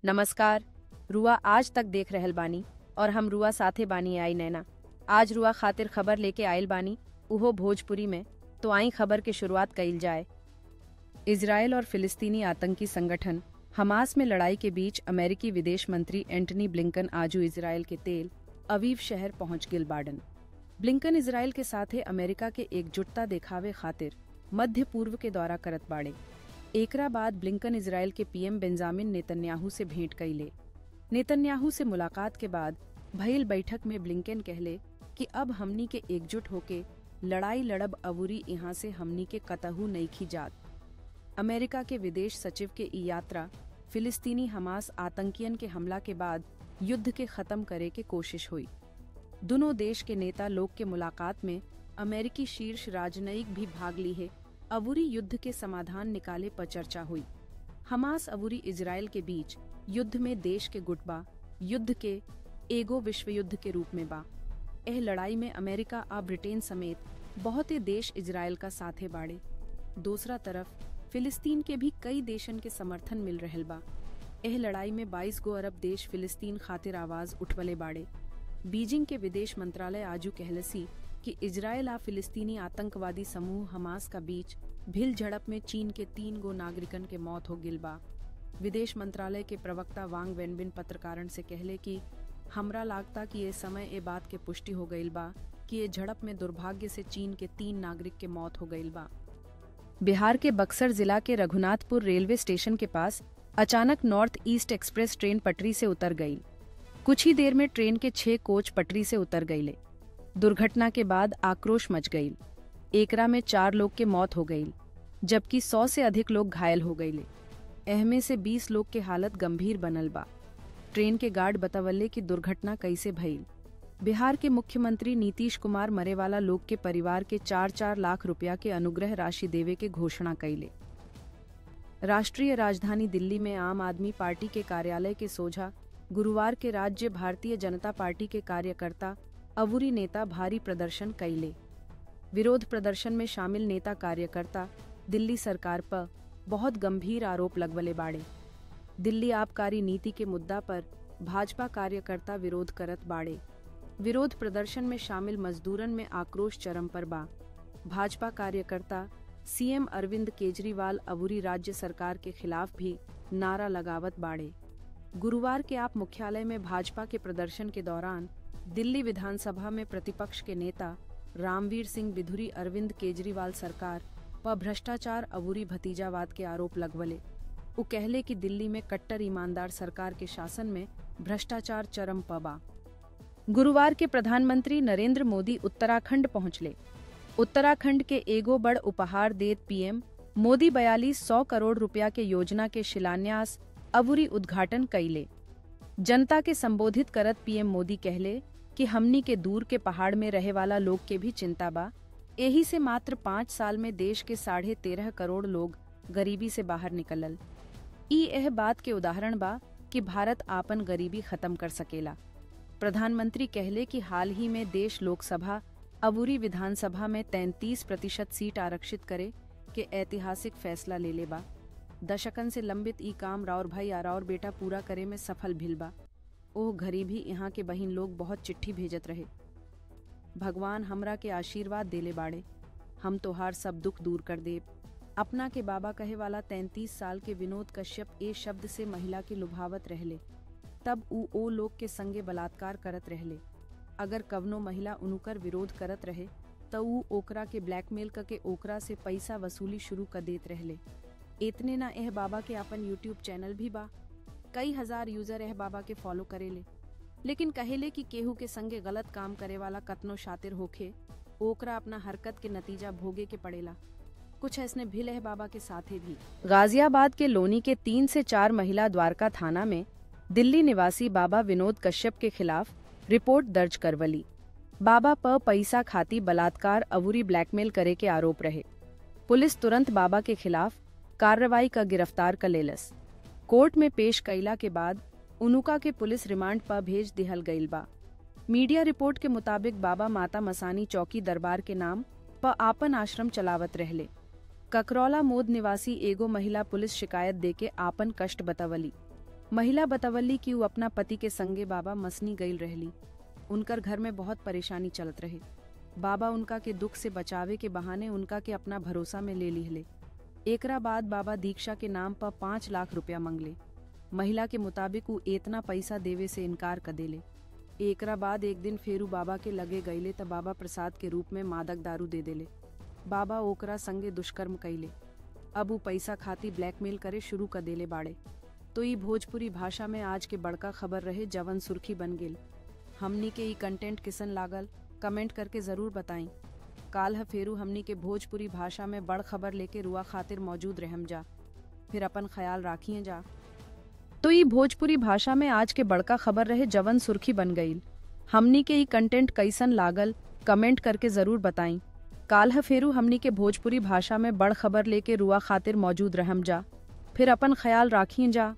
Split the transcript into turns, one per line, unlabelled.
नमस्कार। रुआ आज तक देख रहल बानी और हम रुआ साथे बानी आई नैना। आज रुआ खातिर खबर लेके आयल बानी, उहो भोजपुरी में। तो आई खबर के शुरुआत कइल जाए। इजराइल और फिलिस्तीनी आतंकी संगठन हमास में लड़ाई के बीच अमेरिकी विदेश मंत्री एंटनी ब्लिंकन आजू इजराइल के तेल अवीव शहर पहुंच गिल बाडन। ब्लिंकन इजराइल के साथे अमेरिका के एकजुटता दिखावे खातिर मध्य पूर्व के दौरा करत बाड़े। एकरा बाद ब्लिंकन इजराइल के पीएम बेंजामिन नेतन्याहू से भेंट कइले। नेतन्याहू से मुलाकात के बाद भइल बैठक में ब्लिंकन कहले कि अब हमनी के एकजुट होके लड़ाई लड़ब अवूरी यहाँ से हमनी के कतहू नइखी जात। अमेरिका के विदेश सचिव के ई यात्रा फिलिस्तीनी हमास आतंकियन के हमला के बाद युद्ध के खत्म करे के कोशिश हुई। दोनों देश के नेता लोग के मुलाकात में अमेरिकी शीर्ष राजनयिक भी भाग ली है। अवूरी युद्ध के समाधान निकाले पर चर्चा हुई। हमास अवूरी इजराइल के बीच युद्ध में देश के गुटबा युद्ध के एगो विश्व युद्ध के रूप में बा। एह लड़ाई में अमेरिका आ ब्रिटेन समेत बहुते देश इजराइल का साथे बाड़े। दूसरा तरफ फिलिस्तीन के भी कई देशन के समर्थन मिल रहल बा। एह लड़ाई में 22 गो अरब देश फिलिस्तीन खातिर आवाज उठवले बाड़े। बीजिंग के विदेश मंत्रालय आजू कहलसी कि इजराइल आ फिलिस्तीनी आतंकवादी समूह हमास का बीच भिल झड़प में चीन के 3 गो नागरिकन के मौत हो गिल बा। विदेश मंत्रालय के प्रवक्ता वांग वेनबिन पत्रकारन से कहले कि हमरा लागता कि ये समय ए बात के पुष्टि हो गईल बा कि ये झड़प में दुर्भाग्य से चीन के 3 नागरिक के मौत हो गईल बा। बिहार के बक्सर जिला के रघुनाथपुर रेलवे स्टेशन के पास अचानक नॉर्थ ईस्ट एक्सप्रेस ट्रेन पटरी से उतर गई। कुछ ही देर में ट्रेन के 6 कोच पटरी से उतर गईले। दुर्घटना के बाद आक्रोश मच गई। एकरा में 4 लोग के मौत हो गई, जबकि 100 से अधिक लोग घायल हो गईले। एहमे से 20 लोग के हालत गंभीर बनल बा। ट्रेन के गार्ड बतावले कि दुर्घटना कैसे भइल। बिहार के मुख्यमंत्री नीतीश कुमार मरे वाला लोग के परिवार के 4-4 लाख रुपया के अनुग्रह राशि देवे के घोषणा कइले। राष्ट्रीय राजधानी दिल्ली में आम आदमी पार्टी के कार्यालय के सोझा गुरुवार के राज्य भारतीय जनता पार्टी के कार्यकर्ता अवूरी नेता भारी प्रदर्शन कइले। विरोध प्रदर्शन में शामिल नेता कार्यकर्ता दिल्ली सरकार पर बहुत गंभीर आरोप लगवले बाड़े। दिल्ली आबकारी नीति के मुद्दा पर भाजपा कार्यकर्ता विरोध करत बाड़े। विरोध प्रदर्शन में शामिल मजदूरन में आक्रोश चरम पर बा। भाजपा कार्यकर्ता सीएम अरविंद केजरीवाल अवूरी राज्य सरकार के खिलाफ भी नारा लगावत बाड़े। गुरुवार के आप मुख्यालय में भाजपा के प्रदर्शन के दौरान दिल्ली विधानसभा में प्रतिपक्ष के नेता रामवीर सिंह बिधुरी अरविंद केजरीवाल सरकार पर भ्रष्टाचार अवूरी भतीजावाद के आरोप लगवले। वो कहले कि दिल्ली में कट्टर ईमानदार सरकार के शासन में भ्रष्टाचार चरम पर बा। गुरुवार के प्रधानमंत्री नरेंद्र मोदी उत्तराखंड पहुंचले। उत्तराखंड के एगो बड़ उपहार देत पीएम मोदी 4200 करोड़ रुपया के योजना के शिलान्यास अवूरी उद्घाटन कइले। जनता के संबोधित करत पीएम मोदी कहले कि हमनी के दूर के पहाड़ में रहे वाला लोग के भी चिंता बा। एही से मात्र 5 साल में देश के 13.5 करोड़ लोग गरीबी से बाहर निकलल। ई एह बात के उदाहरण बा कि भारत आपन गरीबी खत्म कर सकेला। प्रधानमंत्री कहले कि हाल ही में देश लोकसभा अवूरी विधानसभा में 33% सीट आरक्षित करे के ऐतिहासिक फैसला ले ले बा। दशकन से लंबित ई काम राउर भाई आराउर बेटा पूरा करे में सफल भिल बा। ओह घरी भी यहाँ के बहिन लोग बहुत चिट्ठी भेजत रहे। भगवान हमरा के आशीर्वाद देले बाड़े, हम तोहार सब दुख दूर कर देब। अपना के बाबा कहे वाला 33 साल के विनोद कश्यप ए शब्द से महिला के लुभावत रहले। तब ओ लोग के संगे बलात्कार करत रहले। अगर कवनो महिला उनकर विरोध करत रहे तो ऊ ओकरा के ब्लैकमेल करके ओकरा से पैसा वसूली शुरू कर देत रहले। इतने ना एह बाबा के अपन यूट्यूब चैनल भी बा। कई हजार यूजर एह बाबा के फॉलो करेले, लेकिन कहेले कि केहू के संगे गलत काम करे वाला कतनो शातिर होखे ओकरा अपना हरकत के नतीजा भोगे के पड़ेला। कुछ ऐसने भिल एह बाबा के साथे भी। गाजियाबाद के लोनी के 3 से 4 महिला द्वारका थाना में दिल्ली निवासी बाबा विनोद कश्यप के खिलाफ रिपोर्ट दर्ज करवली। बाबा पर पैसा खाती बलात्कार अवूरी ब्लैकमेल करे के आरोप रहे। पुलिस तुरंत बाबा के खिलाफ कार्रवाई का गिरफ्तार कर लेलस। कोर्ट में पेश कइला के बाद उनुका के पुलिस रिमांड पर भेज दिहल गईल बा। मीडिया रिपोर्ट के मुताबिक बाबा माता मसानी चौकी दरबार के नाम पर आपन आश्रम चलावत रहले। ककरौला मोद निवासी एगो महिला पुलिस शिकायत देके आपन कष्ट बतावली। महिला बतवली कि वो अपना पति के संगे बाबा मसनी गईल रहली। उनकर घर में बहुत परेशानी चलत रहे। बाबा उनका के दुख से बचावे के बहाने उनका के अपना भरोसा में ले लिहले। एकरा बाद बाबा दीक्षा के नाम पर 5 लाख रुपया मंगले। महिला के मुताबिक वो इतना पैसा देवे से इनकार कर देले। एकरा बाद एक दिन फेरू बाबा के लगे गईले त बाबा प्रसाद के रूप में मादक दारू दे देले। बाबा ओकरा संगे दुष्कर्म कईले। अब वो पैसा खाती ब्लैकमेल करे शुरू कर देले बाड़े। तो ई भोजपुरी भाषा में आज के बड़का खबर रहे जवन सुर्खी बन गेल। हमनी के ई कंटेंट किसन लागल कमेंट करके जरूर बताई। काल ह फेरू हमनी के भोजपुरी भाषा में बड़ खबर लेके रुआ खातिर मौजूद रहम जा। फिर अपन ख्याल राखिए जा। तो ई भोजपुरी भाषा में आज के बड़का खबर रहे जवन सुर्खी बन गईल। हमनी के ई कंटेंट कैसन लागल कमेंट करके जरूर बताई। काल ह फेरू हमनी के भोजपुरी भाषा में बड़ खबर लेके रुआ खातिर मौजूद रहम जा। फिर अपन ख्याल राखिए जा।